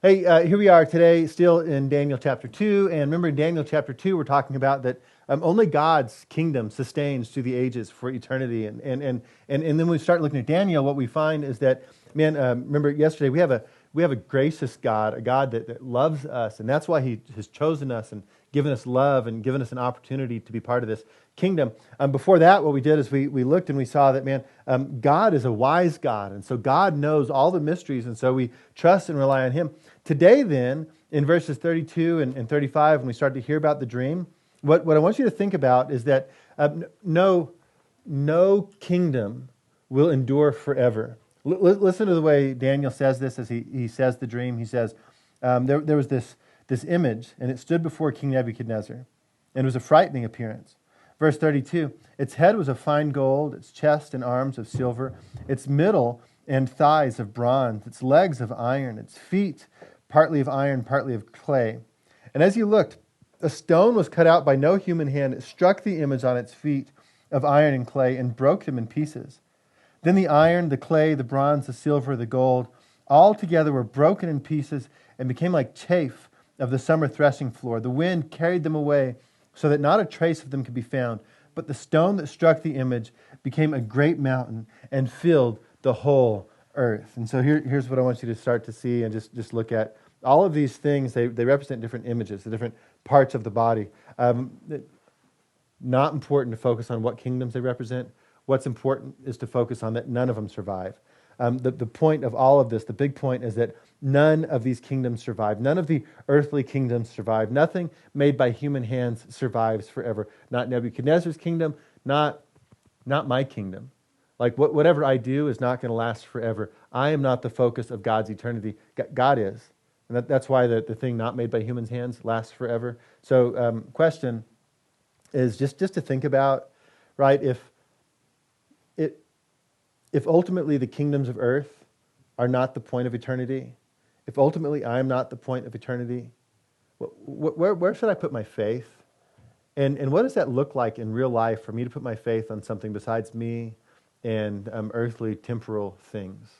Hey, here we are today, still in Daniel chapter 2. And remember, in Daniel chapter 2, we're talking about that only God's kingdom sustains through the ages for eternity. And then when we start looking at Daniel, what we find is that, remember yesterday, we have a gracious God, a God that loves us. And that's why he has chosen us and given us love and given us an opportunity to be part of this kingdom. Before that, what we did is we looked and we saw that, God is a wise God. And so God knows all the mysteries. And so we trust and rely on him. Today, then, in verses 32 and 35, when we start to hear about the dream, what I want you to think about is that no kingdom will endure forever. Listen to the way Daniel says this as he says the dream. He says, there was this image, and it stood before King Nebuchadnezzar, and it was a frightening appearance. Verse 32, its head was of fine gold, its chest and arms of silver, its middle and thighs of bronze, its legs of iron, its feet partly of iron, partly of clay. And as he looked, a stone was cut out by no human hand. It struck the image on its feet of iron and clay and broke them in pieces. Then the iron, the clay, the bronze, the silver, the gold, all together were broken in pieces and became like chaff of the summer threshing floor. The wind carried them away so that not a trace of them could be found. But the stone that struck the image became a great mountain and filled the whole earth. And so here's what I want you to start to see and just look at. All of these things, they represent different images, the different parts of the body. Not important to focus on what kingdoms they represent. What's important is to focus on that none of them survive. The point of all of this, the big point, is that none of these kingdoms survive. None of the earthly kingdoms survive. Nothing made by human hands survives forever. Not Nebuchadnezzar's kingdom, not my kingdom. Like whatever I do is not going to last forever. I am not the focus of God's eternity. God is. And that's why the thing not made by humans' hands lasts forever. So question is just to think about, right, if ultimately the kingdoms of earth are not the point of eternity, if ultimately I am not the point of eternity, where should I put my faith? And what does that look like in real life for me to put my faith on something besides me and earthly temporal things?